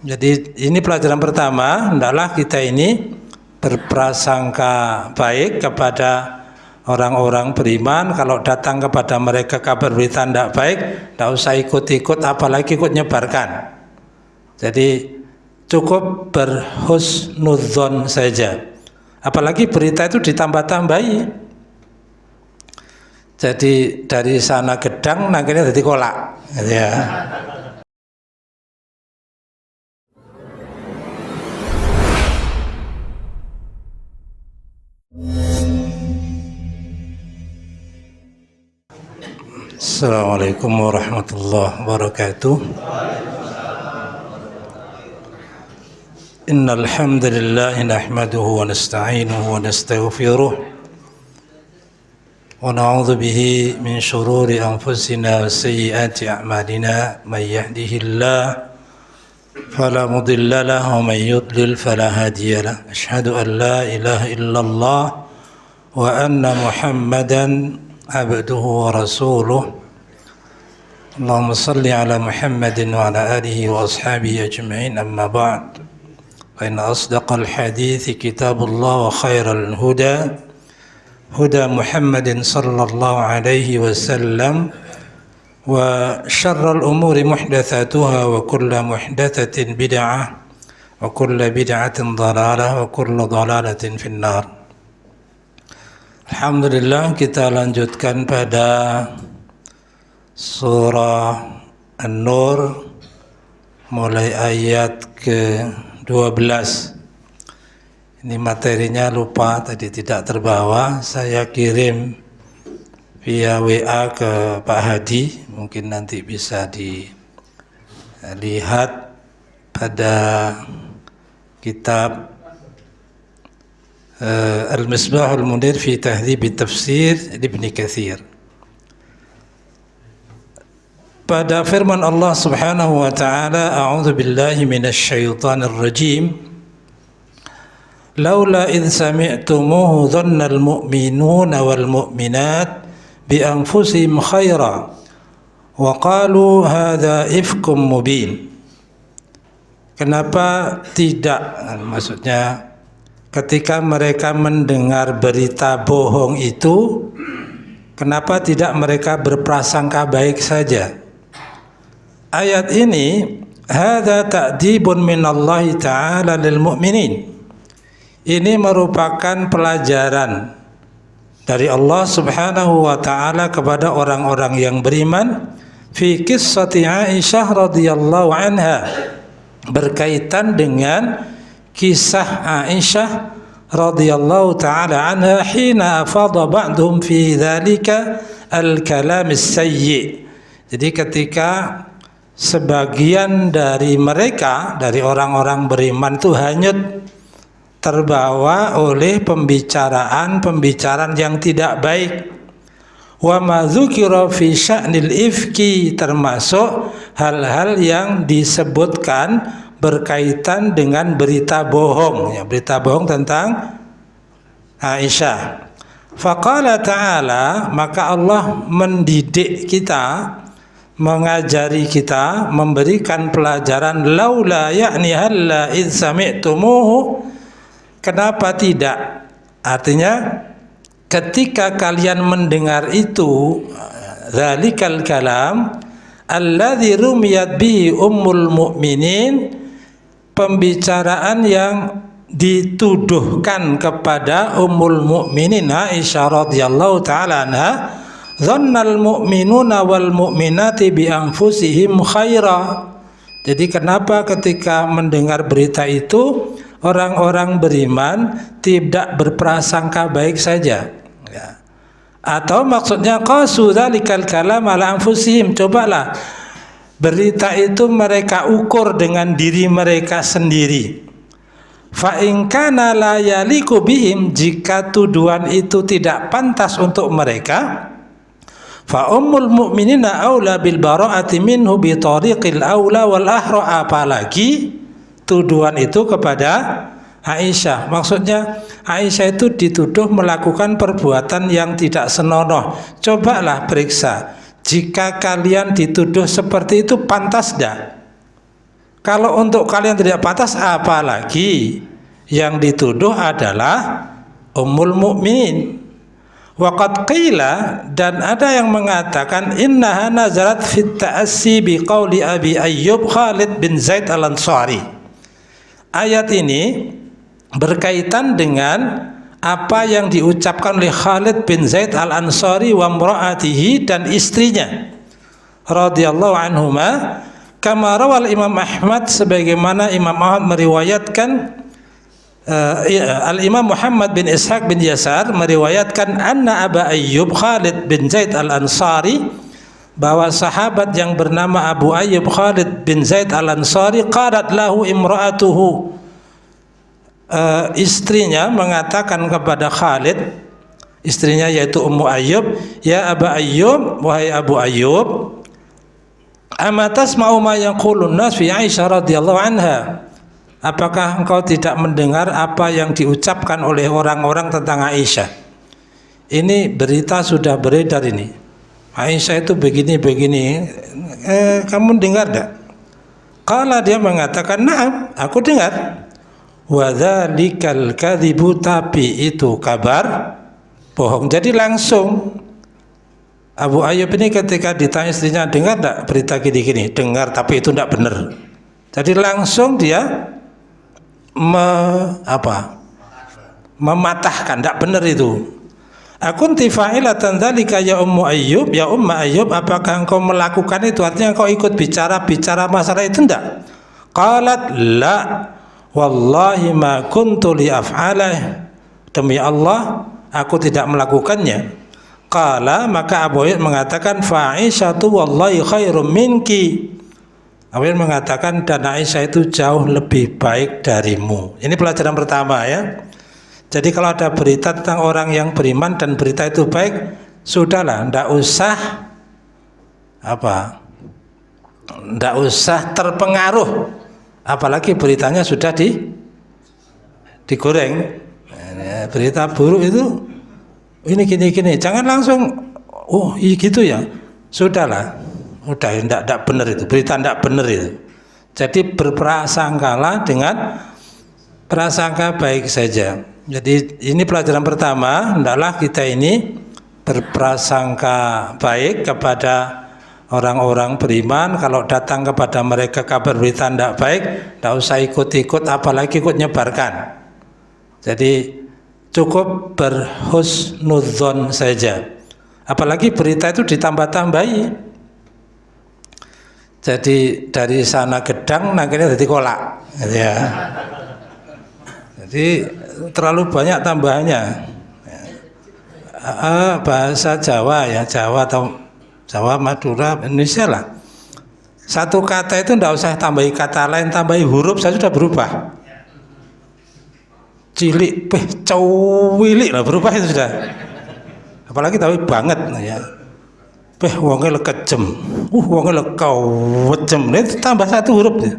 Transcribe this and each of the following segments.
Jadi ini pelajaran pertama, hendaklah kita ini berprasangka baik kepada orang-orang beriman. Kalau datang kepada mereka kabar berita tidak baik, tidak usah ikut-ikut, apalagi ikut nyebarkan. Jadi cukup berhusnudzon saja. Apalagi berita itu ditambah-tambahi. Jadi dari sana gedang, akhirnya jadi kolak. Ya. Assalamualaikum warahmatullahi wabarakatuh. Innal hamdalillah nahmaduhu wa nasta'inuhu wa nastaghfiruh wa na'udzu bihi min shururi anfusina wa sayyiati a'malina may yahdihillahu fala mudilla lahu wa may yudlil fala hadiya lahu. Asyhadu an la ilaha illallah wa anna Muhammadan abduhu wa rasuluh. Allahumma salli ala Muhammadin wa ala alihi wa ashabihi ajma'in, amma ba'd. Fa inna asdaqal hadithi kitabullah wa khairal huda huda Muhammadin sallallahu alaihi wasallam wa syarral umuri muhdatsatuha wa kullu muhdatsatin bid'ah wa kullu bid'atin dhalalah wa kullu dhalalatin finnar. Alhamdulillah, kita lanjutkan pada surah An-Nur mulai ayat ke-12. Ini materinya lupa tadi, tidak terbawa. Saya kirim via WA ke Pak Hadi, mungkin nanti bisa dilihat pada kitab Al-Misbahul Munir fi Tahdhib Tafsir Ibnu Katsir. Pada firman Allah Subhanahu wa taala, a'udzu billahi minasy syaithanir rajim. Laula idh sami'tumuhu dhannal mu'minuna wal mu'minat bi anfusihim khaira wa qalu hadza ifkum mubin. Kenapa tidak, maksudnya ketika mereka mendengar berita bohong itu, kenapa tidak mereka berprasangka baik saja? Ayat ini, hadza ta'dibun minallahi ta'ala lil mu'minin. Ini merupakan pelajaran dari Allah Subhanahu wa taala kepada orang-orang yang beriman fi qissati Aisyah radhiyallahu anha, berkaitan dengan kisah Aisyah radhiyallahu taala anha hina afadha ba'dhum fi dzalika al-kalam as-sayyi. Jadi ketika sebagian dari mereka, dari orang-orang beriman itu hanyut, terbawa oleh pembicaraan yang tidak baik. Wa ma dzukira fi sya'nil ifki, termasuk hal-hal yang disebutkan berkaitan dengan berita bohong, ya, berita bohong tentang Aisyah. Faqala ta'ala, maka Allah mendidik kita, mengajari kita, memberikan pelajaran. Laula yakni halla idh sami'tumuhu, kenapa tidak, artinya ketika kalian mendengar itu, dzalikal kalam alladzi rumiyat bihi ummul mu'minin, pembicaraan yang dituduhkan kepada ummul mukminin Aisyah radhiyallahu taala anha, dhannal mu'minuna wal mu'minati bi anfusihim khaira. Jadi kenapa ketika mendengar berita itu orang-orang beriman tidak berprasangka baik saja, ya. Atau maksudnya qasu dzalikal kalam ala anfusihim, cobalah berita itu mereka ukur dengan diri mereka sendiri. Fa in kana la yaliku bihim, jika tuduhan itu tidak pantas untuk mereka, fa ummul mu'minina aula bil bara'ati minhu bi tariqil aula wal ahra, apalagi tuduhan itu kepada Aisyah. Maksudnya Aisyah itu dituduh melakukan perbuatan yang tidak senonoh. Cobalah periksa, jika kalian dituduh seperti itu pantas tidak? Kalau untuk kalian tidak pantas, apalagi yang dituduh adalah Ummul Mukminin. Waqad qila, dan ada yang mengatakan innaha nazalat fit ta'assi bi qauli Abi Ayyub Khalid bin Zaid Al-Ansari. Ayat ini berkaitan dengan apa yang diucapkan oleh Khalid bin Zaid Al-Ansari wa imra'atihi, dan istrinya radhiyallahu anhuma, kama rawal Imam Ahmad, sebagaimana Imam Ahmad meriwayatkan, Al-Imam Muhammad bin Ishaq bin Yasar meriwayatkan anna Aba Ayyub Khalid bin Zaid Al-Ansari, bahwa sahabat yang bernama Abu Ayyub Khalid bin Zaid Al-Ansari, qalat lahu imra'atuhu, istrinya mengatakan kepada Khalid, istrinya yaitu Ummu Ayyub, ya Aba Ayyub, wahai Abu Ayyub, amatas mau ma yaqulun nas fi Aisyah radhiyallahu anha, apakah engkau tidak mendengar apa yang diucapkan oleh orang-orang tentang Aisyah? Ini berita sudah beredar ini, Aisyah itu begini-begini, kamu dengar enggak? Qala, dia mengatakan, na'am, aku dengar. Wa dzalikal kadzibu, tapi itu kabar bohong. Jadi langsung Abu Ayyub ini ketika ditanya istrinya, dengar enggak berita gini-gini? Dengar, tapi itu enggak benar. Jadi langsung dia mematahkan, enggak benar itu. Akunti fa'ilatan dzalika ya Ummu Ayyub, ya Umma Ayyub, apakah engkau melakukan itu? Artinya engkau ikut bicara masalah itu enggak? Qalat la wallahi ma kuntu li af'alah, demi Allah aku tidak melakukannya. Qala, maka Abu Ayyub mengatakan, fa'aisyatu wallahi khairum minki, Abu Ayyub mengatakan, dan Aisyah itu jauh lebih baik darimu. Ini pelajaran pertama ya. Jadi kalau ada berita tentang orang yang beriman dan berita itu baik, sudahlah, ndak usah terpengaruh, apalagi beritanya sudah digoreng. Berita buruk itu ini gini-gini, jangan langsung oh iya gitu ya, sudahlah, udah ndak benar itu, berita ndak benar itu. Jadi berprasangkalah dengan prasangka baik saja. Jadi ini pelajaran pertama, hendaklah kita ini berprasangka baik kepada orang-orang beriman. Kalau datang kepada mereka kabar berita tidak baik, tidak usah ikut-ikut, apalagi ikut nyebarkan. Jadi cukup berhusnudzon saja. Apalagi berita itu ditambah-tambahi. Jadi dari sana gedang, akhirnya jadi kolak, ya. Jadi terlalu banyak tambahannya. Bahasa Jawa ya, Jawa atau Jawa, Madura, Indonesia lah. Satu kata itu tidak usah tambahi kata lain, tambahi huruf saya sudah berubah. Cilik, cawilik lah, berubah itu sudah. Apalagi tahu banget ya. Wonge lekejem, wonge lekauwejem, itu tambah satu huruf ya.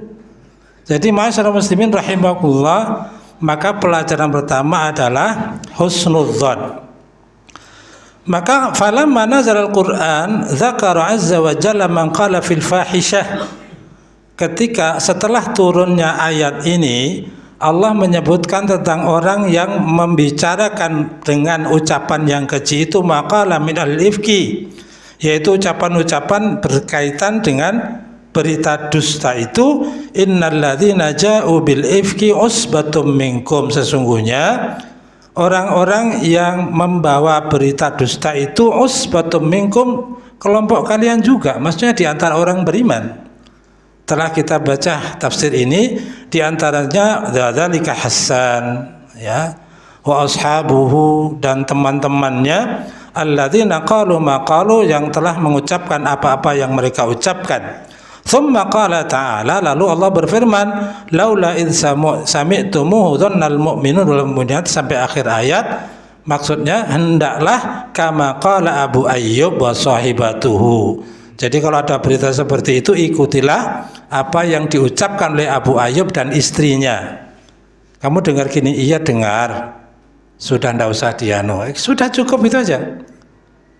Jadi masyarakat muslimin rahimakumullah, maka pelajaran pertama adalah husnudzon. Maka falamma nazala al-Qur'an dzakara azza wa jalla man qala fil fahisyah, ketika setelah turunnya ayat ini Allah menyebutkan tentang orang yang membicarakan dengan ucapan yang keji, itu maqala min al-ifki, yaitu ucapan-ucapan berkaitan dengan berita dusta itu, innalladzina ja'u bil ifki usbatum minkum, sesungguhnya orang-orang yang membawa berita dusta itu usbatum minkum, kelompok kalian juga, maksudnya di antara orang beriman. Telah kita baca tafsir ini, di antaranya dzalika Hasan ya, wa ashabuhu, dan teman-temannya, alladzina qalu ma qalu, yang telah mengucapkan apa-apa yang mereka ucapkan. Tsumma qala ta'ala, lalu Allah berfirman, laula id sami'tumuhu dhannal mu'minun wal mu'minat, sampai akhir ayat. Maksudnya hendaklah kama qala Abu Ayyub wa sahibatuhu. Jadi kalau ada berita seperti itu, ikutilah apa yang diucapkan oleh Abu Ayyub dan istrinya. Kamu dengar gini, iya dengar. Sudah, ndak usah dianu. Sudah cukup itu aja.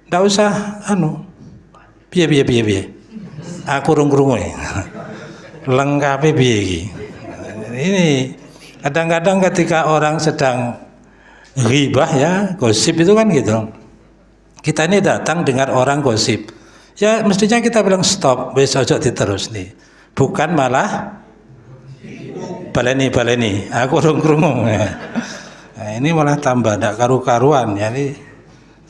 Ndak usah piye. Aku rung-rung. lengkapi piye iki. Ini kadang-kadang ketika orang sedang ghibah ya, gosip itu kan gitu. Kita ini datang dengar orang gosip. Ya mestinya kita bilang stop, wis ojo diterus nih. Bukan malah baleni, aku krungu. Nah, ini malah tambah ndak karu-karuan ya. Ini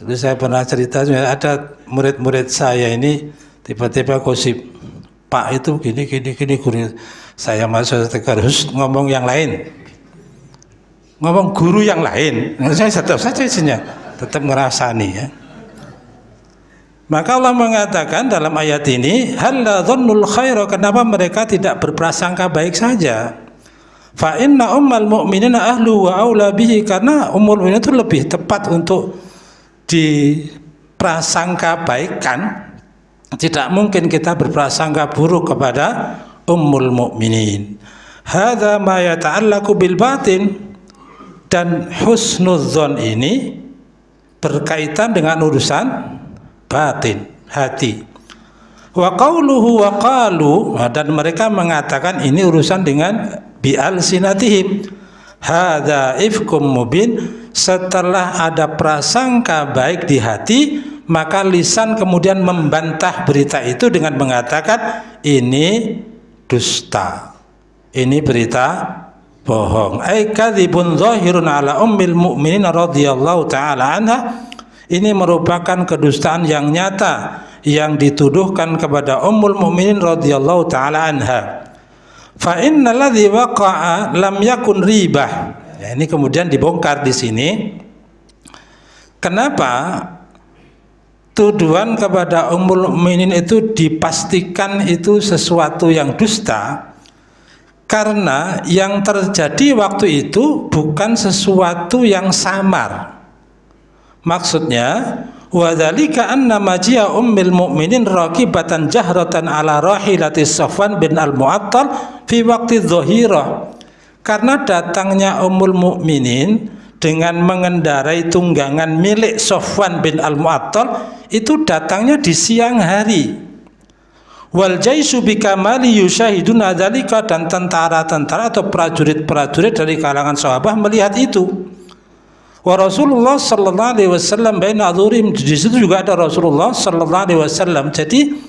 dulu saya pernah cerita ada murid-murid saya ini tiba-tiba gosip, Pak itu gini guru. Saya masuk harus ngomong yang lain, ngomong guru yang lain. Saya tetap saja isinya tetap ngerasani ya. Maka Allah mengatakan dalam ayat ini, halla dhannul khaira, kenapa mereka tidak berprasangka baik saja? Fa inna ummal mu'minina ahlu wa aula bihi, karena ummul mu'minin itu lebih tepat untuk diprasangka baikkan. Tidak mungkin kita berprasangka buruk kepada ummul mu'minin. Hadza ma yata'allaqu bil batin, dan husnudzon ini berkaitan dengan urusan batin, hati. Wa qauluhu wa qalu, dan mereka mengatakan ini urusan dengan bi'al sinatihim. Hadza ifkum mubin, setelah ada prasangka baik di hati, maka lisan kemudian membantah berita itu dengan mengatakan ini dusta, ini berita bohong. Ai kadzibun zahirun ala ummil mu'minin radhiyallahu taala anha, ini merupakan kedustaan yang nyata yang dituduhkan kepada ummul mu'minin radhiyallahu taala anha. Fa innal ladzi waqa'a lam yakun ribah. Ya, ini kemudian dibongkar di sini. Kenapa tuduhan kepada ummul mukminin itu dipastikan itu sesuatu yang dusta? Karena yang terjadi waktu itu bukan sesuatu yang samar. Maksudnya, wadzalika anna majia ummil mukminin raqibatan jahratan ala rahilati Safwan bin al-Mu'attal fi waqti dhahirah. Karena datangnya ummul mukminin dengan mengendarai tunggangan milik Safwan bin al-Mu'attal itu datangnya di siang hari. Wal jaisu bikamali yushahiduna dzalika, dan tentara-tentara atau prajurit-prajurit dari kalangan sahabat melihat itu. Wa Rasulullah sallallahu alaihi wasallam baina adhurim, di situ juga ada Rasulullah sallallahu alaihi wasallam. Jadi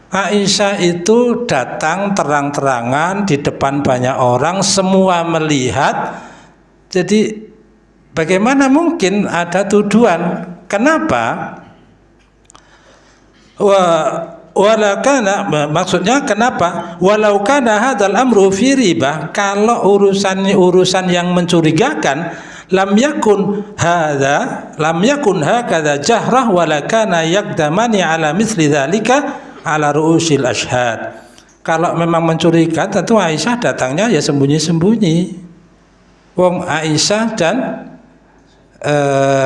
Aisyah itu datang terang-terangan di depan banyak orang, semua melihat. Jadi bagaimana mungkin ada tuduhan? Kenapa? Maksudnya kenapa? Walau kana hadzal amru fi ribah, kalau urusan yang mencurigakan, lam yakun hakadha jahrah wala kana yaqdamani ala misli dzalika ala ru'usil ashhad. Kalau memang mencurigakan, tentu Aisyah datangnya ya sembunyi-sembunyi. Wong Aisyah dan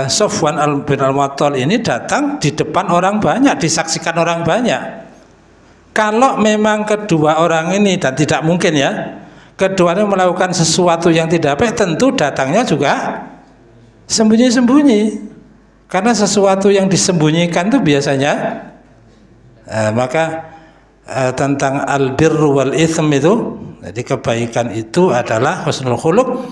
Safwan bin al-Mu'attal ini datang di depan orang banyak, disaksikan orang banyak. Kalau memang kedua orang ini, dan tidak mungkin ya, keduanya melakukan sesuatu yang tidak baik, tentu datangnya juga sembunyi-sembunyi. Karena sesuatu yang disembunyikan itu biasanya maka tentang al-birru wal itsm itu, jadi kebaikan itu adalah husnul khuluq,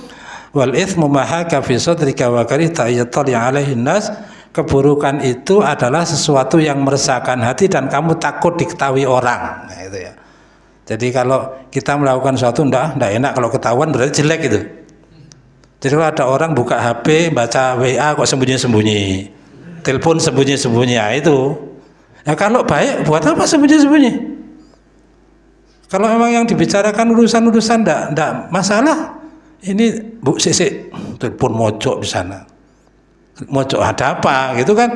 wal itsmu ma haka fi sadrika wa karihta ayyatali alaihi nas, keburukan itu adalah sesuatu yang meresahkan hati dan kamu takut diketahui orang. Nah, itu ya. Jadi kalau kita melakukan sesuatu enggak enak, kalau ketahuan berarti jelek itu. Jadi kalau ada orang buka HP, baca WA kok sembunyi-sembunyi, telepon sembunyi-sembunyi, ya itu. Nah, kalau baik buat apa sembunyi-sembunyi? Kalau memang yang dibicarakan urusan-urusan enggak masalah, ini Bu sik telepon mojok di sana. Mojok ada apa gitu kan?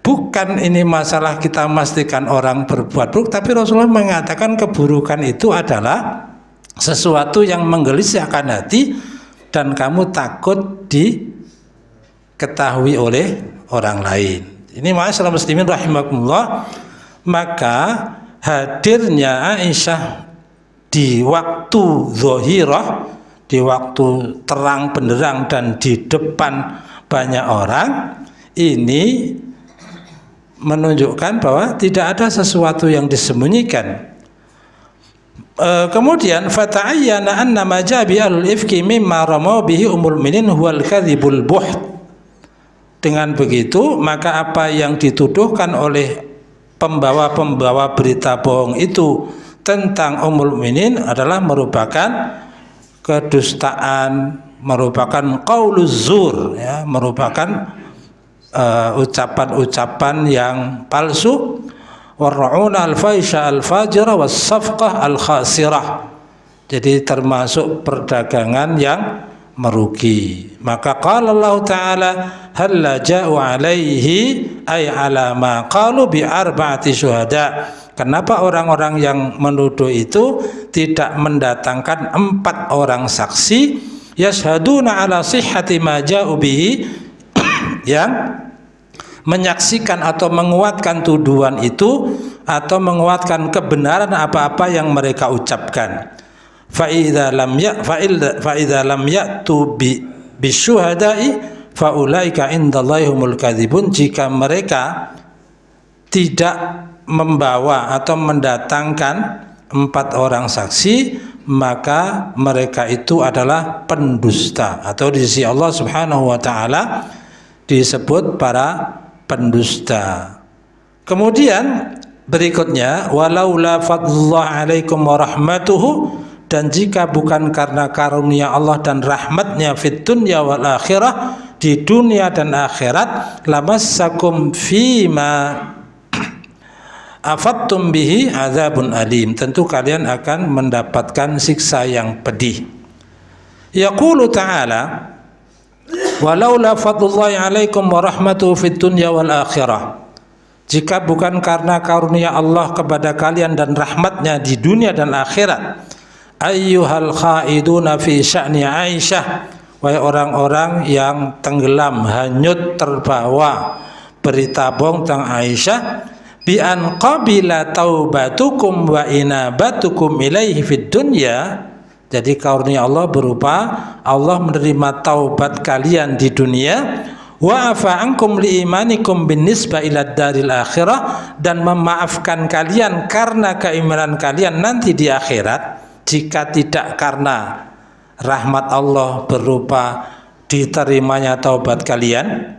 Bukan ini masalah kita memastikan orang berbuat buruk, tapi Rasulullah mengatakan keburukan itu adalah sesuatu yang menggelisahkan hati dan kamu takut diketahui oleh orang lain. Ini ma'asyiral muslimin rahimakumullah. Maka hadirnya Aisyah di waktu zahirah, di waktu terang benderang dan di depan banyak orang, ini menunjukkan bahwa tidak ada sesuatu yang disembunyikan. Kemudian fata'ayyana anna ma jabi alul ifki mimma ramau bihi umul minin huwal kadhibul buht. Dengan begitu maka apa yang dituduhkan oleh pembawa-pembawa berita bohong itu tentang ummul mukminin adalah merupakan kedustaan, merupakan qauluz zur, ya, merupakan ucapan-ucapan yang palsu, war'una al-faisha al-fajira was-safqah al-khasirah. Jadi termasuk perdagangan yang merugi. Maka qala Allah Ta'ala halla ja'u alaihi ay ala ma qalu bi arba'ati syuhada. Kenapa orang-orang yang menuduh itu tidak mendatangkan 4 orang saksi yashhaduna ala sihhati ma ja'u bihi, yang menyaksikan atau menguatkan tuduhan itu atau menguatkan kebenaran apa-apa yang mereka ucapkan. Fa idza lam ya'tu bisyuhada'i fa ulaika indallahi humul kadzibun. Jika mereka tidak membawa atau mendatangkan 4 orang saksi, maka mereka itu adalah pendusta, atau di sisi Allah Subhanahu wa taala disebut para pendusta. Kemudian berikutnya walaula fadlullah alaikum wa rahmatuhu, dan jika bukan karena karunia Allah dan rahmatnya fid dunya wal akhirah, di dunia dan akhirat, lamassakum fima afattum bihi adzabun alim, tentu kalian akan mendapatkan siksa yang pedih. Yaqulu ta'ala walaula fadlullahi alaikum wa rahmatuhu fid dunya wal akhirah, jika bukan karena karunia Allah kepada kalian dan rahmatnya di dunia dan akhirat, ayyuhal khaiduna fi sya'ni Aisyah, wahai orang-orang yang tenggelam hanyut terbawa berita bohong tentang Aisyah, bi an qabila taubatukum wa inabatukum ilaihi fid dunya. Jadi karunia Allah berupa Allah menerima taubat kalian di dunia, wa afa ankum li imanikum bin nisba ila daril akhirah, dan memaafkan kalian karena keimanan kalian nanti di akhirat. Jika tidak karena rahmat Allah berupa diterimanya taubat kalian,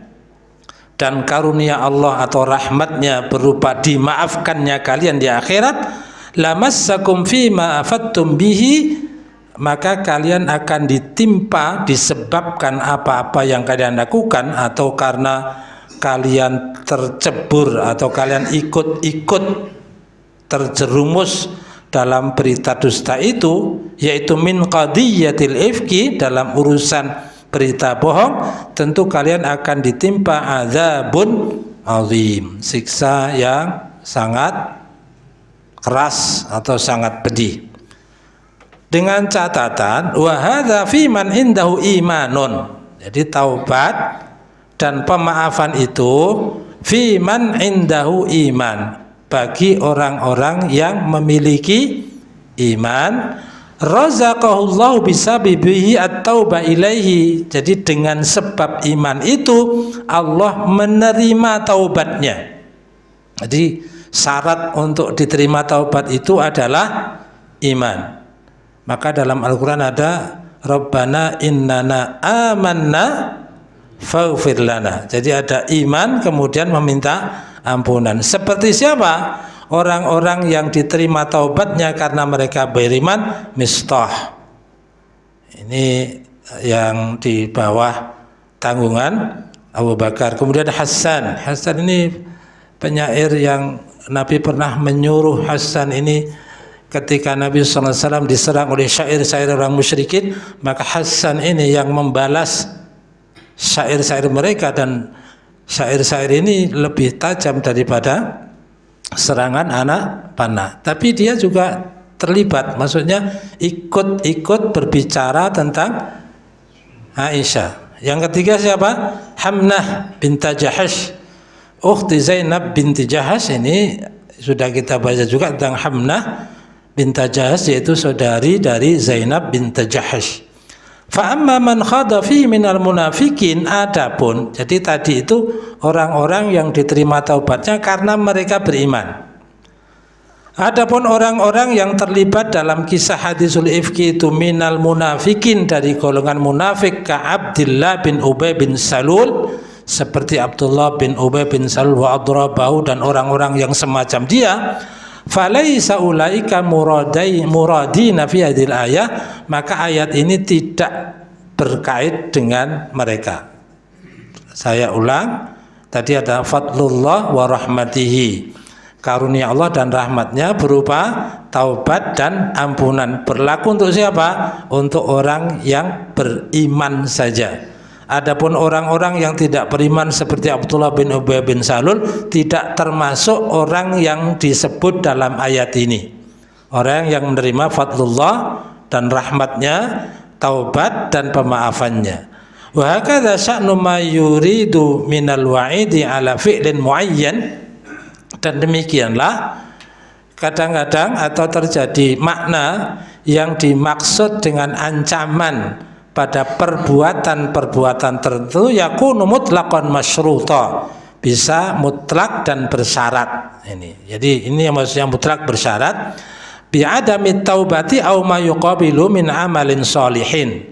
dan karunia Allah atau rahmatnya berupa dimaafkannya kalian di akhirat, lamassakum fima afattum bihi, maka kalian akan ditimpa disebabkan apa-apa yang kalian lakukan, atau karena kalian tercebur atau kalian ikut-ikut terjerumus dalam berita dusta itu, yaitu min qadiyatil ifki, dalam urusan berita bohong, tentu kalian akan ditimpa adzabun azim, siksa yang sangat keras atau sangat pedih. Dengan catatan wa hadza fi man indahu imanun, jadi taubat dan pemaafan itu fi man indahu iman, bagi orang-orang yang memiliki iman, razaqahullahu bisabibihi at-taubah ilaihi, jadi dengan sebab iman itu Allah menerima taubatnya. Jadi syarat untuk diterima taubat itu adalah iman. Maka dalam Al-Quran ada Rabbana innana amanna faghfir lana. Jadi ada iman kemudian meminta ampunan. Seperti siapa? Orang-orang yang diterima taubatnya karena mereka beriman. Mistah, ini yang di bawah tanggungan Abu Bakar. Kemudian Hasan. Hasan ini penyair yang Nabi pernah menyuruh Hasan ini, ketika Nabi SAW diserang oleh syair-syair orang musyrikin, maka Hasan ini yang membalas syair-syair mereka, dan syair-syair ini lebih tajam daripada serangan anak panah. Tapi dia juga terlibat, maksudnya ikut-ikut berbicara tentang Aisyah. Yang ketiga siapa? Hamnah binti Jahash, ukhti Zainab binti Jahash. Ini sudah kita baca juga tentang Hamnah binti Jahash, yaitu saudari dari Zainab binti Jahash. Fa amma man khada fi minal munafikin, adapun jadi tadi itu orang-orang yang diterima taubatnya karena mereka beriman. Adapun orang-orang yang terlibat dalam kisah hadisul ifki itu minal munafikin, dari golongan munafik, ka Abdullah bin Ubay bin Salul, seperti Abdullah bin Ubay bin Salul wa adrabahu, dan orang-orang yang semacam dia, falaisa ulaika muradina fi hadhil ayah, maka ayat ini tidak berkait dengan mereka. Saya ulang, tadi ada fadlullah wa rahmatihi, karunia Allah dan rahmatnya berupa taubat dan ampunan. Berlaku untuk siapa? Untuk orang yang beriman saja. Adapun orang-orang yang tidak beriman seperti Abdullah bin Ubay bin Salul tidak termasuk orang yang disebut dalam ayat ini. Orang yang menerima fadlullah dan rahmatnya, taubat dan pemaafannya. Wa hakadha sya'nu ma yuridu minal wa'idi ala fi'lin muayyan. Dan demikianlah kadang-kadang atau terjadi makna yang dimaksud dengan ancaman pada perbuatan-perbuatan tertentu, yakunu mutlaqan masyruta, bisa mutlak dan bersyarat. Jadi ini yang maksudnya mutlak bersyarat, bi'adami taubati aw ma yuqabilu min amalin sholihin.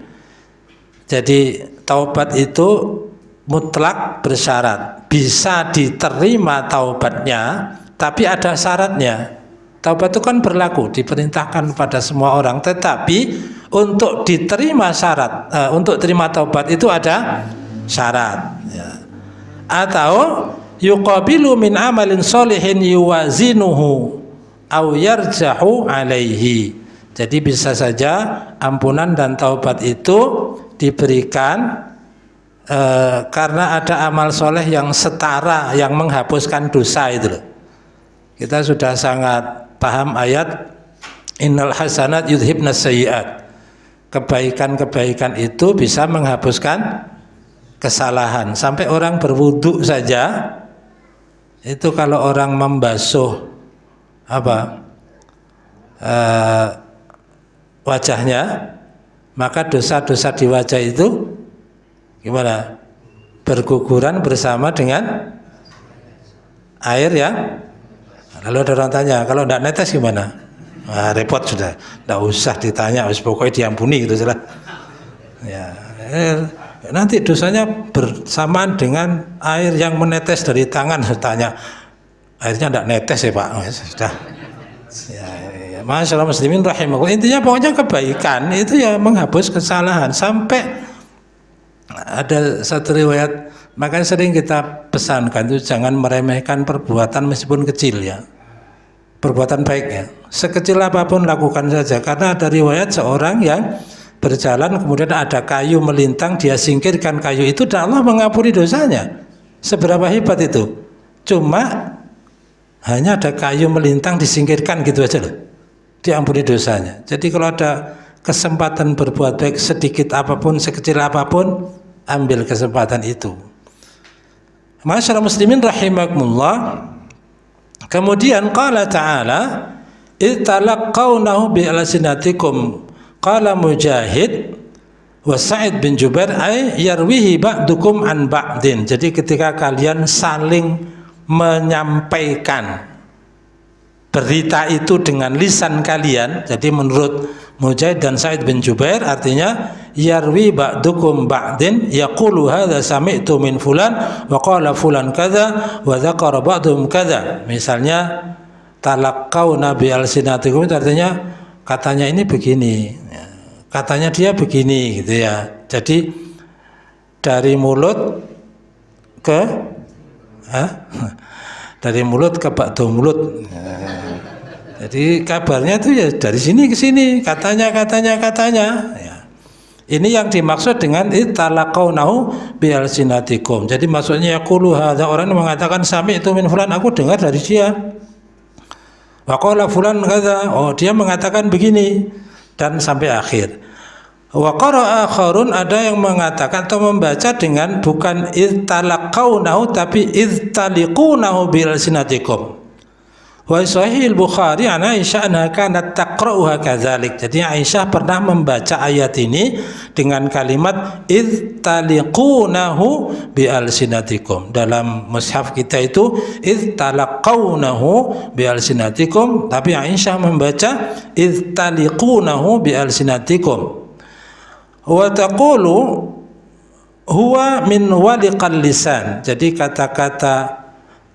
Jadi taubat itu mutlak bersyarat, bisa diterima taubatnya, tapi ada syaratnya. Taubat itu kan berlaku, diperintahkan pada semua orang, tetapi untuk diterima syarat, untuk terima taubat itu ada syarat. Atau yuqabilu min amalin sholihin yuwazinuhu aw yarjahu alaihi. Jadi bisa saja ampunan dan taubat itu diberikan karena ada amal soleh yang setara, yang menghapuskan dosa itu loh. Kita sudah sangat paham ayat innal hasanat yudhibnas sayyi'at. Kebaikan-kebaikan itu bisa menghapuskan kesalahan. Sampai orang berwudu saja itu, kalau orang membasuh wajahnya, maka dosa-dosa di wajah itu gimana? Berguguran bersama dengan air ya. Lalu ada orang tanya, kalau tidak netes gimana? Nah, repot sudah. Tidak usah ditanya, pokoknya diampuni gitu saja. Ya, nanti dosanya bersamaan dengan air yang menetes dari tangan. Tanya, airnya tidak netes ya Pak? Sudah. Ya, masyaallah muslimin rahimakumullah. Intinya pokoknya kebaikan itu ya menghapus kesalahan. Sampai ada satu riwayat, makanya sering kita pesankan itu jangan meremehkan perbuatan meskipun kecil ya, perbuatan baik ya, sekecil apapun lakukan saja. Karena ada riwayat seorang yang berjalan kemudian ada kayu melintang, dia singkirkan kayu itu dan Allah mengampuni dosanya. Seberapa hebat itu? Cuma hanya ada kayu melintang disingkirkan gitu aja loh, diampuni dosanya. Jadi kalau ada kesempatan berbuat baik sedikit apapun, sekecil apapun, ambil kesempatan itu. Masyaallah muslimin rahimakumullah. Kemudian qala ta'ala italaqawnahu bi alsinatikum, qala Mujahid wa Sa'id bin Jubair ay yarwihi ba'dukum an ba'din. Jadi ketika kalian saling menyampaikan berita itu dengan lisan kalian, jadi menurut Mujahid dan Sa'id bin Jubair artinya yarwi ba'dukum ba'din yaqulu hadza sami'tu min fulan wa qala fulan kadza wa dzakara ba'dhum kadza. Misalnya talaqqauna bi alsinatikum itu artinya katanya ini begini, katanya dia begini gitu ya. Jadi dari mulut ke dari mulut ke ba'du mulut. Jadi kabarnya itu ya dari sini ke sini, katanya. Ya. Ini yang dimaksud dengan italaqawnahu bi alsinatikum. Jadi maksudnya yaqulu hadza, orang yang mengatakan sami itu min fulan, aku dengar dari dia. Wa qala fulan kadza, oh dia mengatakan begini, dan sampai akhir. Wa qara'a akharun, ada yang mengatakan atau membaca dengan bukan italaqawnahu tapi italiqunahu bi alsinatikum. Wa sahih Bukhari an Aisyah anha kanat taqra'uha kadzalik. Jadi Aisyah pernah membaca ayat ini dengan kalimat id taliqunahu bi alsinatikum. Dalam mushaf kita itu id talaqawnahu bi alsinatikum, tapi Aisyah membaca id taliqunahu bi alsinatikum. Wa taqulu huwa min waliqal lisan. Jadi kata-kata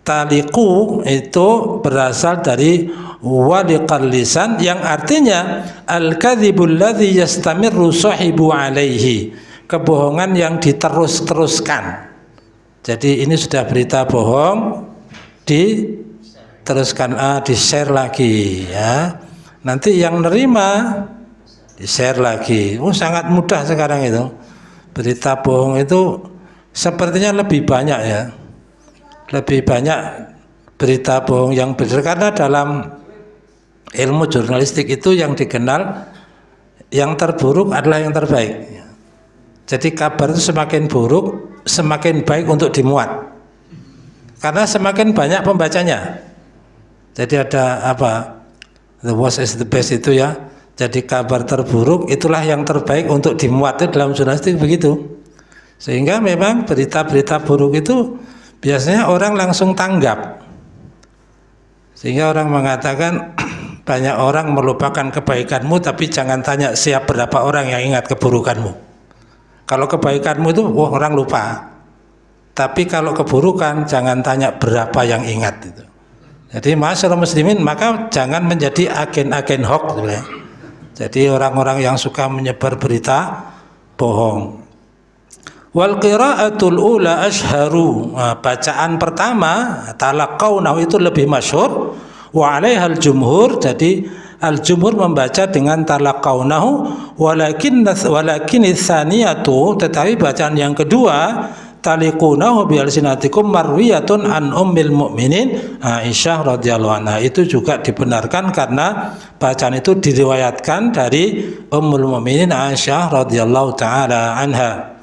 taliqu itu berasal dari waliqal lisan yang artinya al-kadzibul ladzi yastamirru sahibu alaihi, kebohongan yang diterus-teruskan. Jadi ini sudah berita bohong, diteruskan, di-share lagi ya. Nanti yang nerima di-share lagi. Sangat mudah sekarang itu. Berita bohong itu sepertinya lebih banyak ya. Lebih banyak berita bohong yang benar, karena dalam ilmu jurnalistik itu yang dikenal yang terburuk adalah yang terbaik. Jadi kabar itu semakin buruk semakin baik untuk dimuat, karena semakin banyak pembacanya. Jadi ada apa, the worst is the best itu ya. Jadi kabar terburuk itulah yang terbaik untuk dimuat, itu dalam jurnalistik begitu. Sehingga memang berita-berita buruk itu biasanya orang langsung tanggap, sehingga orang mengatakan banyak orang melupakan kebaikanmu, tapi jangan tanya siap berapa orang yang ingat keburukanmu. Kalau kebaikanmu itu orang lupa, tapi kalau keburukan jangan tanya berapa yang ingat itu. Jadi masyarakat muslimin, maka jangan menjadi agen-agen hoax ya. Jadi orang-orang yang suka menyebar berita bohong. Wal qiraatul ula ashharu, bacaan pertama talaqawnahu itu lebih masyhur. Wa alaihal jumhur, jadi al jumhur membaca dengan talaqawnahu, walakin tsaniyatu, tetapi bacaan yang kedua taliqunahu bi alsinatikum marwiyatun an ummil mukminin Aisyah radhiyallahu anha, itu juga dibenarkan karena bacaan itu diriwayatkan dari ummul mukminin Aisyah radhiyallahu taala anha.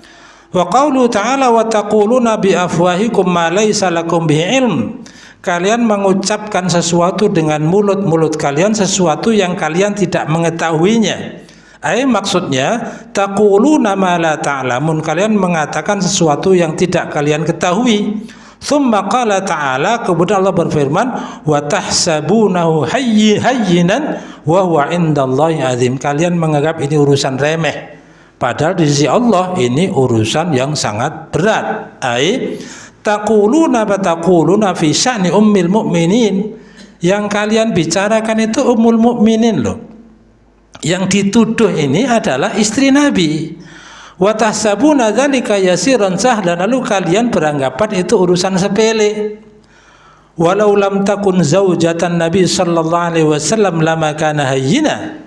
Wa qaulu ta'ala wa taquluna bi afwahikum ma laysa lakum bihi ilm, kalian mengucapkan sesuatu dengan mulut-mulut kalian sesuatu yang kalian tidak mengetahuinya. Maksudnya taquluna ma la ta'lamun, kalian mengatakan sesuatu yang tidak kalian ketahui. Tsumma qala ta'ala, kemudian Allah berfirman wa tahsabunahu hayyinan wa huwa indallahi azim, kalian menganggap ini urusan remeh, padahal di sisi Allah ini urusan yang sangat berat. Taquluna fi sya'ni ummil mu'minin, yang kalian bicarakan itu ummul mukminin loh. Yang dituduh ini adalah istri Nabi. Wa tahsabuna dzalika yasiran sahlan, lalu kalian beranggapan itu urusan sepele. Walau lam takun zaujatan Nabi sallallahu alaihi wasallam lama kana hayyina,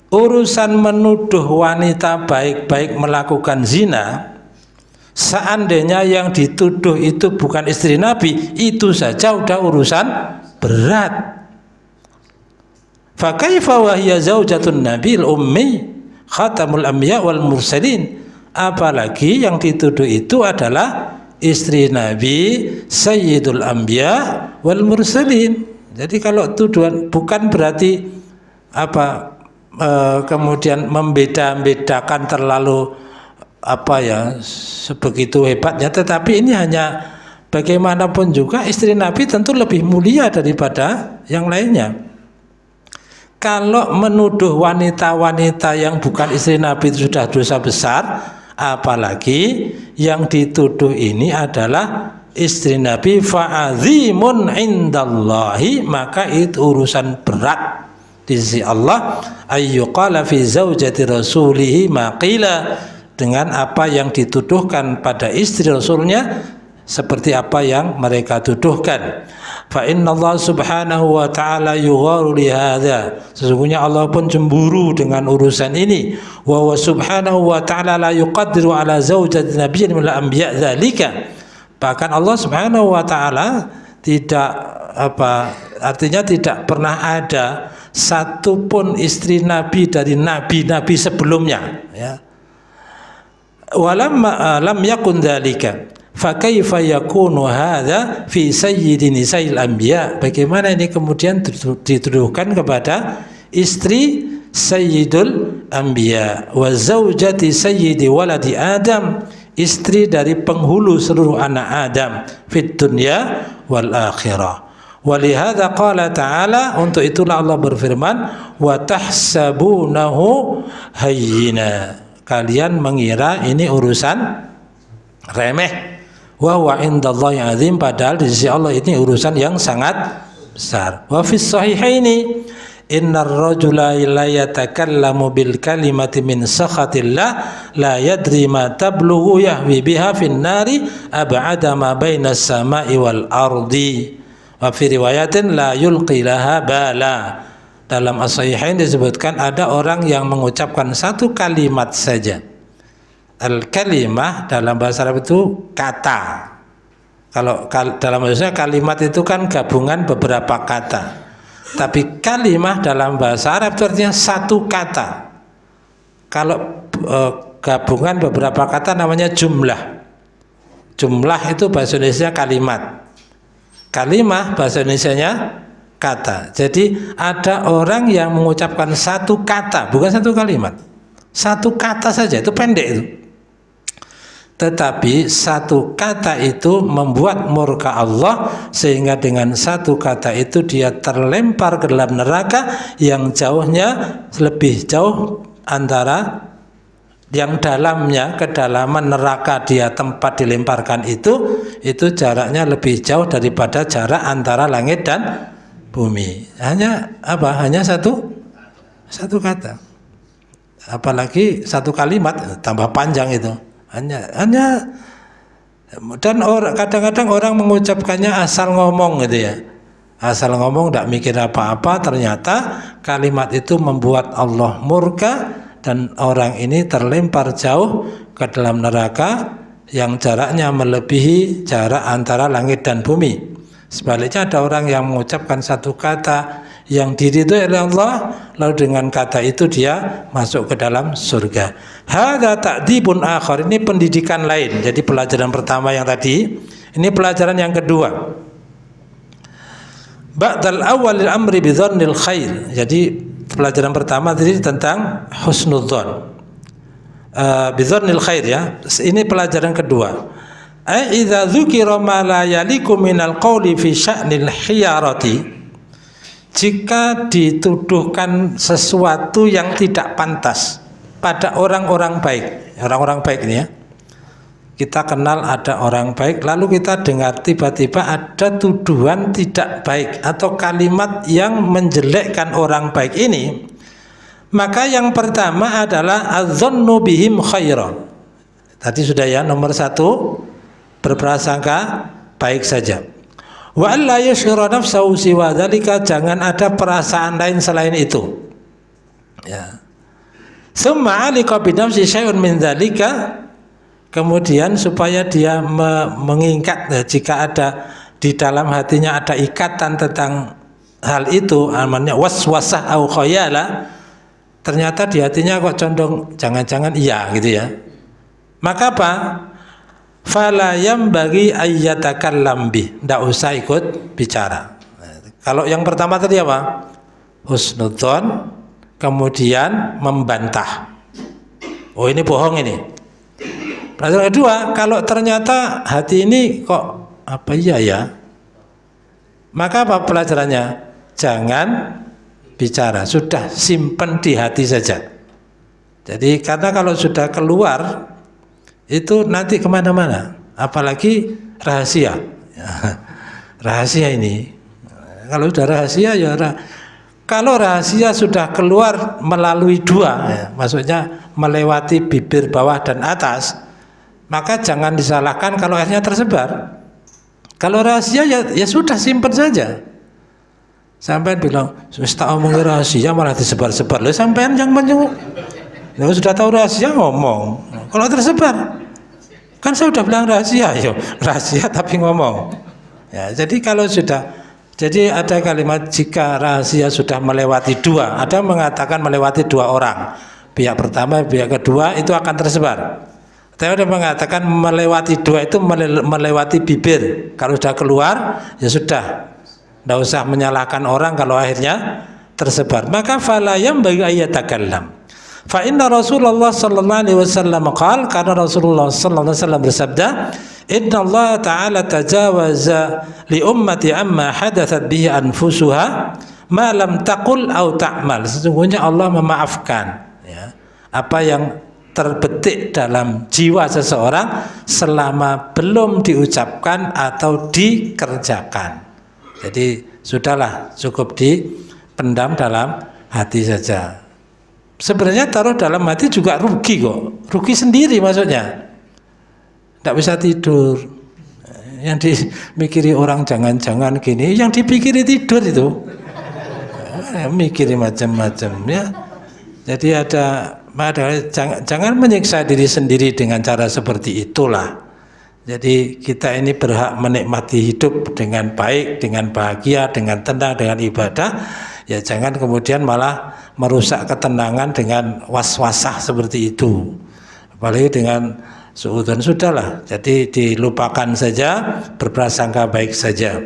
urusan menuduh wanita baik-baik melakukan zina, seandainya yang dituduh itu bukan istri Nabi, itu saja udah urusan berat. Fa kaifa wa hiya zaujatun nabil ummi khatamul anbiya wal mursalin, apalagi yang dituduh itu adalah istri Nabi sayyidul anbiya wal mursalin. Jadi kalau tuduhan bukan berarti apa kemudian membeda-bedakan terlalu sebegitu hebatnya, tetapi ini hanya bagaimanapun juga istri Nabi tentu lebih mulia daripada yang lainnya. Kalau menuduh wanita-wanita yang bukan istri Nabi itu sudah dosa besar, apalagi yang dituduh ini adalah istri Nabi, fa'azimun indallahi, maka itu urusan berat di sisi Allah. Ayyuqala fi zaujati rasulihi maqila, dengan apa yang dituduhkan pada istri Rasulnya seperti apa yang mereka tuduhkan. Fa inna Allah subhanahu wa ta'ala yugharu li hadza, sesungguhnya Allah pun cemburu dengan urusan ini. Wa huwa subhanahu wa ta'ala la yuqaddiru ala zaujati nabiyyin min al-anbiya dzalika, bahkan Allah subhanahu wa ta'ala tidak artinya tidak pernah ada satupun istri Nabi dari nabi-nabi sebelumnya ya. Walamma lam yakun dzalika Fa kaifa yakunu hadza fi sayyidi nisa'il anbiya? Bagaimana ini kemudian dituduhkan kepada istri sayyidul anbiya wa zaujati sayyidi waladi Adam, istri dari penghulu seluruh anak Adam, fit dunya wal akhirah. Walihada qala ta'ala, untuk itulah Allah berfirman, wa tahsabunahu hayyina, kalian mengira ini urusan remeh, wa huwa indallahi azim, padahal di sisi Allah ini urusan yang sangat besar. Wa fis sahihaini innar rajula la yatakallamu bil kalimati min sakhatillah la yadri ma tablughu yahwi biha fin nari ab'ada ma baina as-sama'i wal ardi. Wa fi riwayatin la yulqi laha bala. Dalam as-sahihain disebutkan ada orang yang mengucapkan satu kalimat saja. Al-kalimah dalam bahasa Arab itu kata. Kalau dalam bahasa kalimat itu kan gabungan beberapa kata. Tapi kalimah dalam bahasa Arab itu artinya satu kata. Kalau gabungan beberapa kata namanya jumlah. Jumlah itu bahasa Indonesia kalimat. Kalimah bahasa Indonesianya kata. Jadi ada orang yang mengucapkan satu kata, bukan satu kalimat. Satu kata saja, itu pendek itu. Tetapi satu kata itu membuat murka Allah, sehingga dengan satu kata itu dia terlempar ke dalam neraka yang jauhnya lebih jauh antara yang dalamnya, kedalaman neraka dia tempat dilemparkan itu jaraknya lebih jauh daripada jarak antara langit dan bumi. Hanya apa? Hanya satu kata. Apalagi satu kalimat tambah panjang itu. Hanya dan kadang-kadang orang mengucapkannya asal ngomong gitu ya. Asal ngomong, tidak mikir apa-apa, ternyata kalimat itu membuat Allah murka dan orang ini terlempar jauh ke dalam neraka yang jaraknya melebihi jarak antara langit dan bumi. Sebaliknya ada orang yang mengucapkan satu kata yang diridhoi oleh Allah, lalu dengan kata itu dia masuk ke dalam surga. Hadza ta'dibun akhar, ini pendidikan lain. Jadi pelajaran pertama yang tadi, ini pelajaran yang kedua. Ba'dal awwalil amri bidzannil khair. Jadi pelajaran pertama tadi tentang husnudzon, bidzannil khair ya. Ini pelajaran kedua. Ai idza dzukira ma la yaliku minal qawli fi sya'nil khiyarati. Jika dituduhkan sesuatu yang tidak pantas pada orang-orang baik, orang-orang baik ini ya, kita kenal ada orang baik, lalu kita dengar tiba-tiba ada tuduhan tidak baik atau kalimat yang menjelekkan orang baik ini, maka yang pertama adalah adzannu bihim khairan. Tadi sudah ya, nomor satu, berprasangka baik saja. Wa alla yashura nafsahu siwa dzalika, jangan ada perasaan lain selain itu. Ya. Tsumma alika bi nafsi syai'un min dzalika, kemudian supaya dia mengingat jika ada di dalam hatinya ada ikatan tentang hal itu, namanya waswasah au khayala, ternyata di hatinya kok condong jangan-jangan iya gitu ya. Maka apa? Fala yambaghi ayyatakallam bih, tidak usah ikut bicara. Kalau yang pertama tadi apa? Husnudzon, kemudian membantah. Oh ini bohong ini. Pelajaran kedua, kalau ternyata hati ini kok apa iya ya, maka apa pelajarannya? Jangan bicara, sudah simpan di hati saja. Jadi karena kalau sudah keluar itu nanti kemana-mana, apalagi rahasia. Rahasia ini, kalau sudah rahasia ya kalau rahasia sudah keluar melalui dua, ya, maksudnya melewati bibir bawah dan atas, maka jangan disalahkan kalau akhirnya tersebar. Kalau rahasia ya sudah simpan saja. Sampai bilang tak omongin rahasia malah disebar-sebar. Loh sampean yang menyebut, kalau sudah tahu rahasia ngomong. Kalau tersebar, kan saya sudah bilang rahasia, yo rahasia tapi ngomong. Ya, jadi kalau sudah, jadi ada kalimat jika rahasia sudah melewati dua, ada mengatakan melewati dua orang, pihak pertama, pihak kedua itu akan tersebar. Tapi ada mengatakan melewati dua itu melewati bibir. Kalau sudah keluar, ya sudah. Tidak usah menyalahkan orang kalau akhirnya tersebar. Maka fala yanbaghi ayatakallam. Fa inna Rasulullah sallallahu alaihi wasallam qala, karena Rasulullah sallallahu alaihi wasallam bersabda, inna Allah ta'ala tajawaza li ummati amma hadathat bihi anfusuha ma lam taqul au ta'mal. Sesungguhnya Allah memaafkan ya, apa yang terbetik dalam jiwa seseorang selama belum diucapkan atau dikerjakan. Jadi sudahlah, cukup dipendam dalam hati saja. Sebenarnya taruh dalam hati juga rugi kok, rugi sendiri maksudnya. Tidak bisa tidur. Yang dimikiri orang jangan-jangan gini, yang dipikiri tidur itu. Mikiri macam-macam ya. Jadi jangan menyiksa diri sendiri dengan cara seperti itulah. Jadi kita ini berhak menikmati hidup dengan baik, dengan bahagia, dengan tenang, dengan ibadah. Ya jangan kemudian malah merusak ketenangan dengan was-wasah seperti itu. Apalagi dengan suudzon, sudahlah. Jadi dilupakan saja, berprasangka baik saja.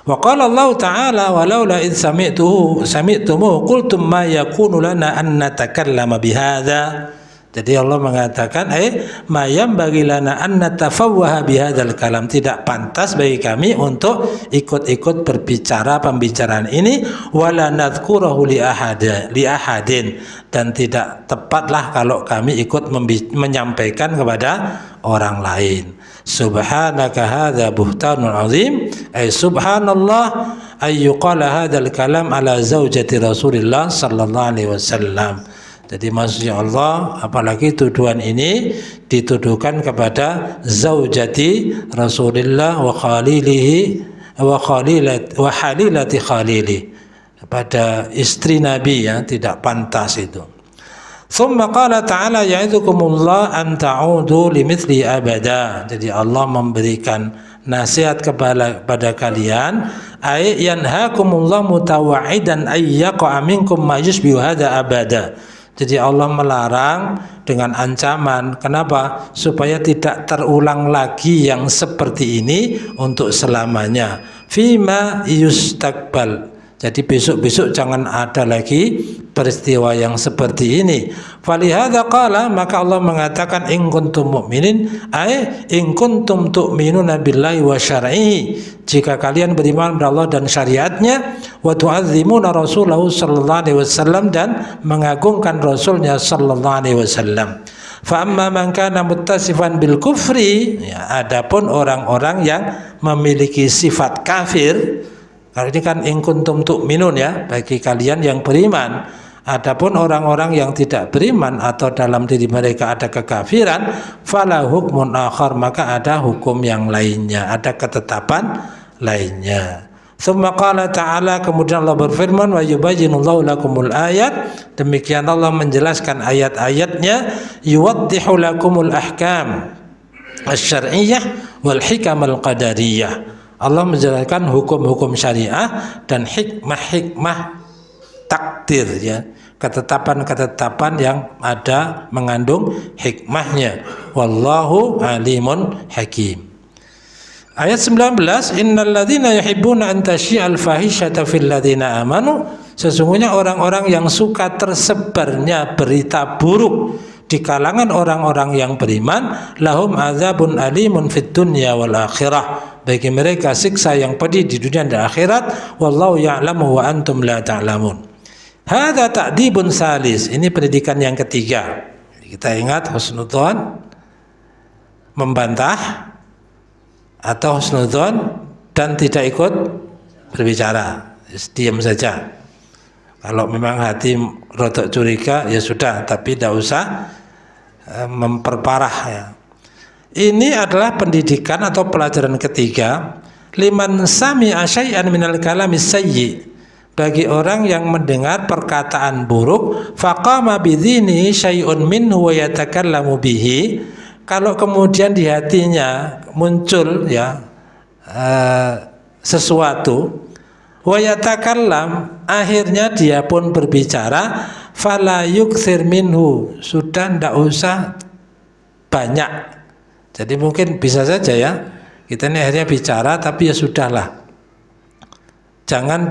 Wa qala Allah Ta'ala walaula id sami'tumuhu qultum ma yakunu lana an natakallama bihadza. Jadi Allah mengatakan ma yanbaghi lana an natafawwaha bihadzal kalam, tidak pantas bagi kami untuk ikut-ikut berbicara pembicaraan ini, wala nadhkurahu li ahadin, dan tidak tepatlah kalau kami ikut menyampaikan kepada orang lain. Subhanaka hadza buhtanun azim, ay subhanallah ay yuqala hadzal kalam ala zaujati Rasulillah sallallahu alaihi wasallam. Jadi maksudnya Allah, apalagi tuduhan ini dituduhkan kepada zaujati Rasulillah wa khalilihi wa halilati khalili, pada istri Nabi, ya, tidak pantas itu. Tsumma qala ta'ala ya'idzukumullah an ta'udu limithli abada. Jadi Allah memberikan nasihat kepada kalian, ay yanhakumullah mutawaidan ay yaqa'a minkum ma yushbihu hadza abada. Jadi Allah melarang dengan ancaman. Kenapa? Supaya tidak terulang lagi yang seperti ini untuk selamanya. Fima yustakbal. Jadi besok-besok jangan ada lagi peristiwa yang seperti ini. Falihadza qala, maka Allah mengatakan in kuntum mu'minin, ay in kuntum tu'minuna billahi wa syar'ihi, jika kalian beriman kepada Allah dan syariatnya, wa tu'azzimuna rasulahu sallallahu alaihi wasallam, dan mengagungkan rasulnya sallallahu alaihi wasallam. Fa amma man kana muttasifan bil kufri, ya, adapun orang-orang yang memiliki sifat kafir. Kalau ini kan in kuntum tu'minun, ya, bagi kalian yang beriman. Adapun orang-orang yang tidak beriman atau dalam diri mereka ada kekafiran, fala hukmun akhar, maka ada hukum yang lainnya, ada ketetapan lainnya. Tsumma qala ta'ala, kemudian Allah berfirman, wa yubayyinullahu lakumul ayat, demikian Allah menjelaskan ayat-ayatnya, yuwaddihu lakumul ahkam asy-syar'iyyah wal hikam al-qadariyah. Allah menjelaskan hukum-hukum syariah dan hikmah-hikmah takdir, ya, ketetapan-ketetapan yang ada mengandung hikmahnya. Wallahu alimun hakim. Ayat 19, innal ladzina yuhibbuna an tasyi'al fahisyata fil ladzina amanu, sesungguhnya orang-orang yang suka tersebarnya berita buruk di kalangan orang-orang yang beriman, lahum adzabun alimun fid dunya wal akhirah, bagi mereka siksa yang pedih di dunia dan akhirat. Wallahu ya'lamu wa antum la ta'lamun. Hadza ta'dibun salis, ini pendidikan yang ketiga. Kita ingat husnudzon, membantah, atau husnudzon dan tidak ikut berbicara, diam saja. Kalau memang hati rotok curiga, ya sudah, tapi tidak usah memperparah, ya. Ini adalah pendidikan atau pelajaran ketiga. Liman sami'a syai'an minal kalami sayyi, bagi orang yang mendengar perkataan buruk, faqama bidzini syai'un minhu wa yatakallamu bihi, kalau kemudian di hatinya muncul, ya, sesuatu, wa yatakallam, akhirnya dia pun berbicara, fala yukthir minhu, sudah tidak usah banyak. Jadi mungkin bisa saja ya, kita ini akhirnya bicara tapi ya sudahlah. Jangan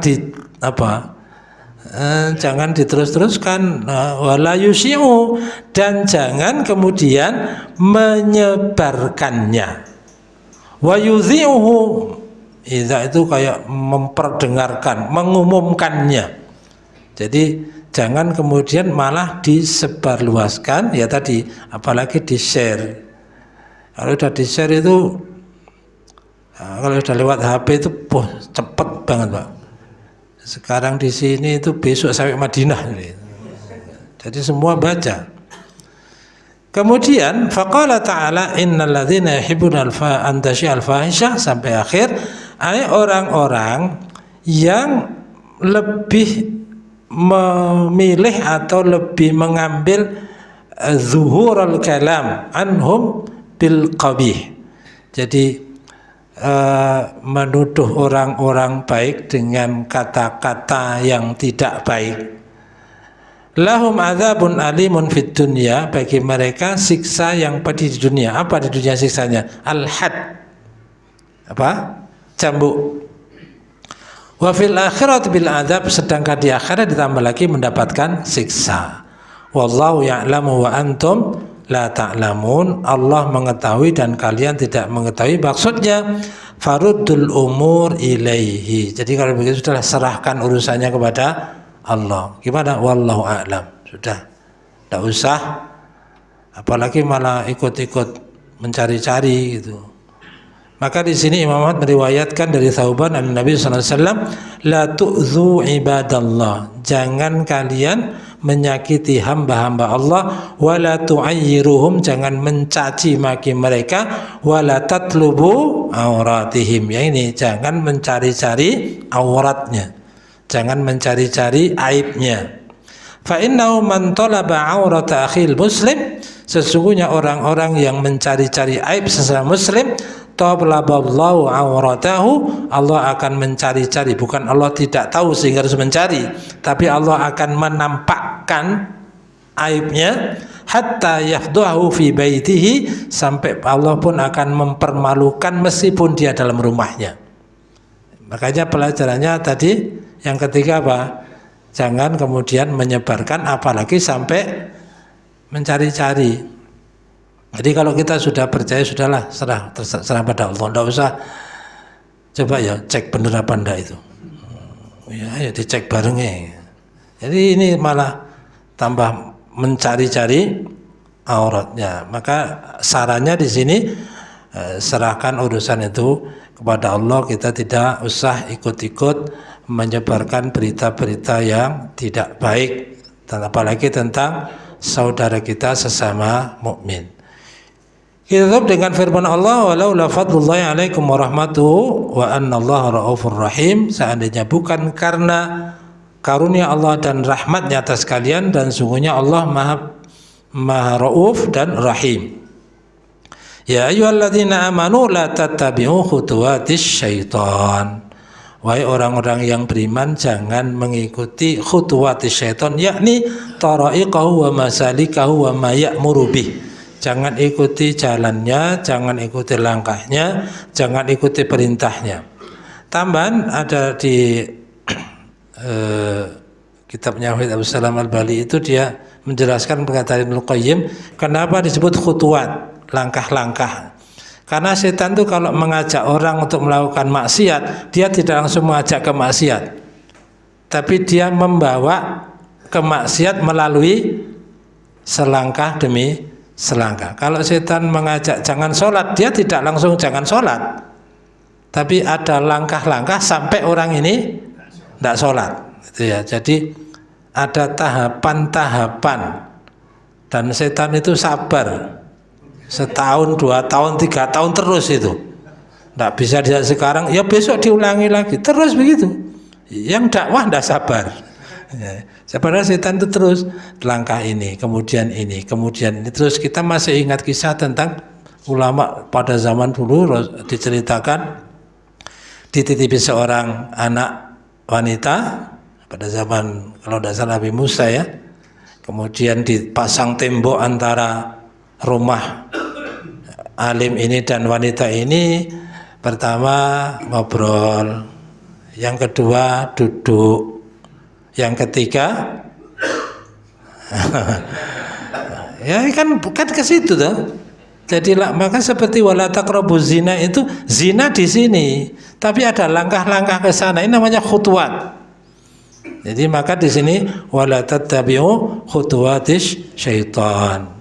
jangan diterus-teruskan, wala yusi'u, dan jangan kemudian menyebarkannya. Wa yudhi'uhu, itu kayak memperdengarkan, mengumumkannya. Jadi jangan kemudian malah disebarluaskan, ya tadi, apalagi di-share. Kalau sudah di-share itu, kalau sudah lewat HP itu cepet banget, Pak. Sekarang di sini itu besok sampai Madinah. Jadi semua baca. Kemudian faqala ta'ala innal ladzina yuhibbuna an tashi'al fahisyah, sampai akhir ayat, orang-orang yang lebih memilih atau lebih mengambil zuhurul kalam anhum bil qabih. Jadi menuduh orang-orang baik dengan kata-kata yang tidak baik. Lahum adzabun alimun fid dunya, bagi mereka siksa yang pedih di dunia. Apa di dunia siksanya? Al-had, cambuk. Wa fil akhirat bil adzab, sedangkan di akhirat ditambah lagi mendapatkan siksa. Wallahu ya'lamu wa antum la ta'lamun, Allah mengetahui dan kalian tidak mengetahui. Maksudnya faruddul umur ilaihi. Jadi kalau begitu sudah serahkan urusannya kepada Allah. Gimana? Wallahu a'lam. Sudah. Tidak usah apalagi malah ikut-ikut mencari-cari gitu. Maka di sini Imam Ahmad meriwayatkan dari Thauban an Nabi sallallahu alaihi wasallam, la tu'dzu ibadallah, jangan kalian menyakiti hamba-hamba Allah, wala tu'ayyiruhum, jangan mencaci maki mereka, wala tatlubu auratihim, ya ini jangan mencari-cari auratnya, jangan mencari-cari aibnya. Fa innahu man talaba aurata akhil muslim, sesungguhnya orang-orang yang mencari-cari aib sesama muslim, talaballahu auratahu, Allah akan mencari-cari, bukan Allah tidak tahu sehingga harus mencari, tapi Allah akan menampakkan aibnya, hatta yafdahu fi baitihi, sampai Allah pun akan mempermalukan meskipun dia dalam rumahnya. Makanya pelajarannya tadi yang ketiga apa? Jangan kemudian menyebarkan, apalagi sampai mencari-cari. Jadi kalau kita sudah percaya, sudahlah, serah pada Allah. Tidak usah coba ya cek benar apa enggak itu. Ya dicek barengnya. Jadi ini malah tambah mencari-cari auratnya. Maka sarannya di sini, serahkan urusan itu kepada Allah. Kita tidak usah ikut-ikut menyebarkan berita-berita yang tidak baik, dan apalagi tentang saudara kita sesama mukmin. Kita tutup dengan firman Allah, walau la fadlullahi alaikum warahmatuhu wa annallaha raufur rahim, seandainya bukan karena karunia Allah dan rahmatnya atas kalian, dan sungguhnya Allah maha rauf dan rahim. Ya ayyuhalladzina amanu la tattabi'u khutuwatis syaitan, wahai orang-orang yang beriman, jangan mengikuti khutuwatis syaitan, yakni tara'iqahu wa masalikahu wa ma ya'muru bih. Jangan ikuti jalannya, jangan ikuti langkahnya, jangan ikuti perintahnya. Tambahan ada di kitabnya Wahid Abu Salam Al-Bali, itu dia menjelaskan perkataan Ibnu Qayyim, kenapa disebut khutuwat, langkah-langkah. Karena setan itu kalau mengajak orang untuk melakukan maksiat, dia tidak langsung mengajak ke maksiat, tapi dia membawa ke maksiat melalui selangkah demi selangkah. Kalau setan mengajak jangan sholat, dia tidak langsung jangan sholat, tapi ada langkah-langkah sampai orang ini tidak sholat, gitu ya. Jadi ada tahapan-tahapan, dan setan itu sabar, setahun, 2 tahun, 3 tahun terus itu. Tidak bisa dia sekarang, ya besok diulangi lagi, terus begitu. Yang dakwah tidak sabar. Ya. Sebenarnya setan itu terus langkah ini, kemudian ini, kemudian ini. Terus kita masih ingat kisah tentang ulama pada zaman dulu, diceritakan dititipi seorang anak wanita pada zaman, kalau tidak salah, Nabi Musa ya. Kemudian dipasang tembok antara rumah alim ini dan wanita ini pertama ngobrol, yang kedua duduk, yang ketiga ya kan ke situ tuh. Jadi maka seperti wala taqrabuz zina itu zina di sini, tapi ada langkah-langkah ke sana. Ini namanya khutuwat. Jadi maka di sini wala tattabi'u khutuwatis syaitan.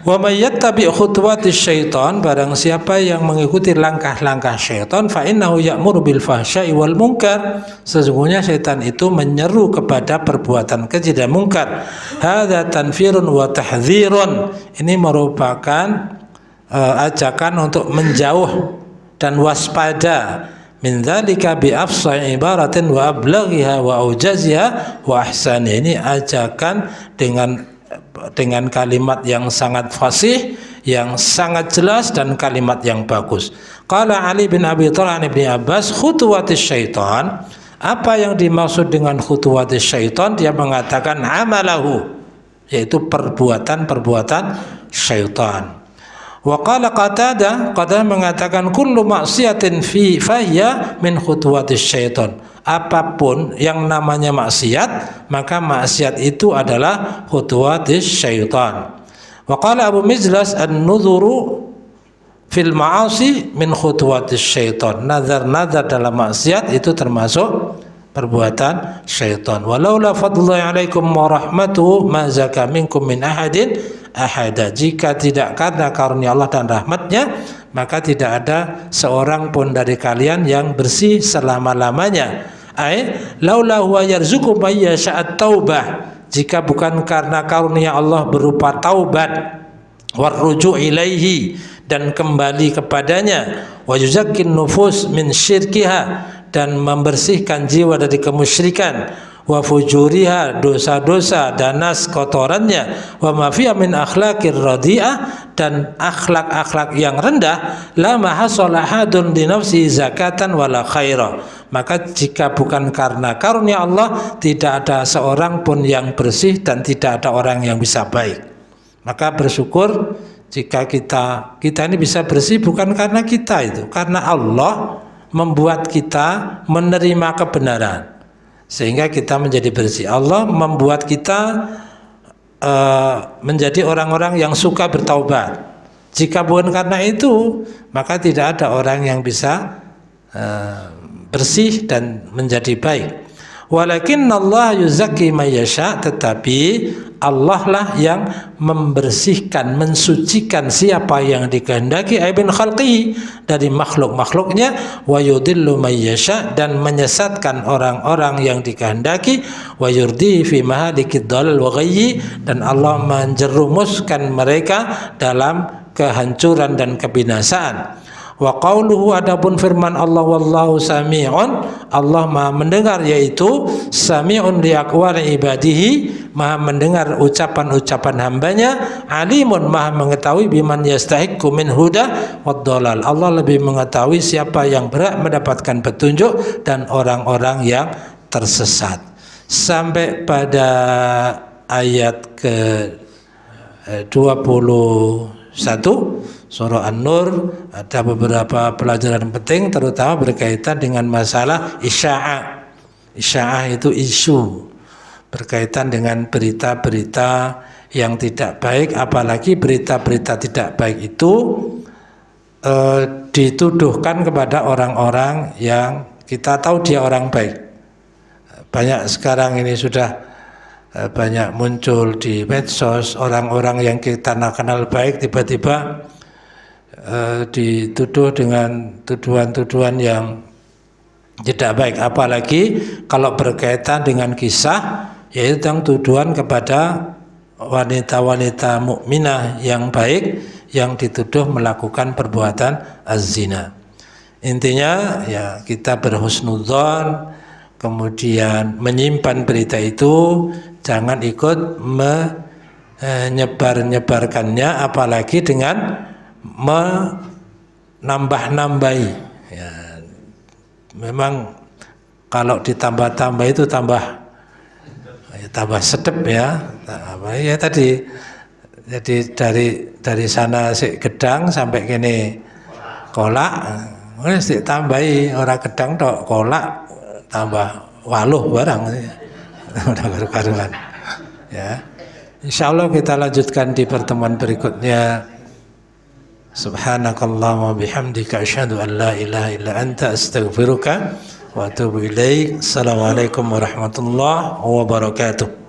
Wa may yattabi' khutuwatis syaitan, barang siapa yang mengikuti langkah-langkah syaitan, fa innahu ya'muru bil fahsya'i wal munkar, sesungguhnya syaitan itu menyeru kepada perbuatan keji dan mungkar. Hadza tanfirun wa tahdzirun, ini merupakan ajakan untuk menjauh dan waspada. Min dzalika bi afsah ibaratin wa ablaghiha wa aujaziha wa ahsani, ini ajakan dengan kalimat yang sangat fasih, yang sangat jelas dan kalimat yang bagus. Qala Ali bin Abi Thalib an Ibnu Abbas khutuwatis syaitan, apa yang dimaksud dengan khutuwatis syaitan? Dia mengatakan amalahu, yaitu perbuatan-perbuatan syaitan. Wa qala Qatadah mengatakan kullu maksiatin fi fahiya min khutuwatis syaitan, apapun yang namanya maksiat, maka maksiat itu adalah khutuwatis syaitan. Wa qala Abu Mijlas an-nudhuru fil ma'asi min khutuwatis syaitan, nazar-nazar dalam maksiat itu termasuk perbuatan syaitan. Walaula fadlullahi alaikum wa rahmatuhu ma zaka minkum min ahadin ahada, jika tidak karena karunia Allah dan rahmatnya, maka tidak ada seorang pun dari kalian yang bersih selama-lamanya. Laula huwa yarzuqu may yasha'at taubah, jika bukan karena karunia Allah berupa taubat, warruju' ilaihi, dan kembali kepadanya, wa yuzakkin nufus min syirkiha, dan membersihkan jiwa dari kemusyrikan, wa fujuriha, dosa-dosa danas kotorannya, wa ma fiha min akhlaqir radhi'ah, dan akhlak-akhlak yang rendah, la mahasala hadun li nafsi zakatan wala khaira, maka jika bukan karena karunia Allah, tidak ada seorang pun yang bersih dan tidak ada orang yang bisa baik. Maka bersyukur jika kita ini bisa bersih bukan karena kita, itu karena Allah membuat kita menerima kebenaran sehingga kita menjadi bersih. Allah membuat kita menjadi orang-orang yang suka bertaubat. Jika bukan karena itu, maka tidak ada orang yang bisa bersih dan menjadi baik. Walakinnallaha yuzakki may yasha, tetapi Allah lah yang membersihkan, mensucikan siapa yang dikehendaki, aibin khalqi, dari makhluk-makhluknya, wa yudillu may yasha, dan menyesatkan orang-orang yang dikehendaki, wa yurdi fi mahalikid dhalal wa ghayyi, dan Allah menjerumuskan mereka dalam kehancuran dan kebinasaan. Wa qauluhu, adapun firman Allah, wallahu sami'un, Allah maha mendengar, yaitu sami'un li aqwali ibadihi, maha mendengar ucapan-ucapan hambanya, alimun, maha mengetahui biman yastahiqqu min huda wad dhalal, Allah lebih mengetahui siapa yang berhak mendapatkan petunjuk dan orang-orang yang tersesat. Sampai pada ayat ke 21 Surah An-Nur ada beberapa pelajaran penting, terutama berkaitan dengan masalah isya'ah. Isya'ah itu isu berkaitan dengan berita-berita yang tidak baik, apalagi berita-berita tidak baik itu dituduhkan kepada orang-orang yang kita tahu dia orang baik. Banyak sekarang ini sudah banyak muncul di medsos orang-orang yang kita kenal baik tiba-tiba dituduh dengan tuduhan-tuduhan yang tidak baik, apalagi kalau berkaitan dengan kisah, yaitu tentang tuduhan kepada wanita-wanita mukminah yang baik yang dituduh melakukan perbuatan az-zina. Intinya ya kita berhusnudzon, kemudian menyimpan berita itu, jangan ikut menyebarkannya, apalagi dengan menambah-nambahi. Ya, memang kalau ditambah-tambah itu tambah sedep ya. Ya tadi Jadi dari sana si gedang sampai kene kolak, wis ditambahi ora gedang tok, kolak tambah waluh barang. Udah karu-karuan. Ya. Insyaallah kita lanjutkan di pertemuan berikutnya. Subhanakallahumma bihamdika asyhadu an la ilaha illa anta astaghfiruka wa atubu ilaik. Assalamualaikum warahmatullahi wabarakatuh.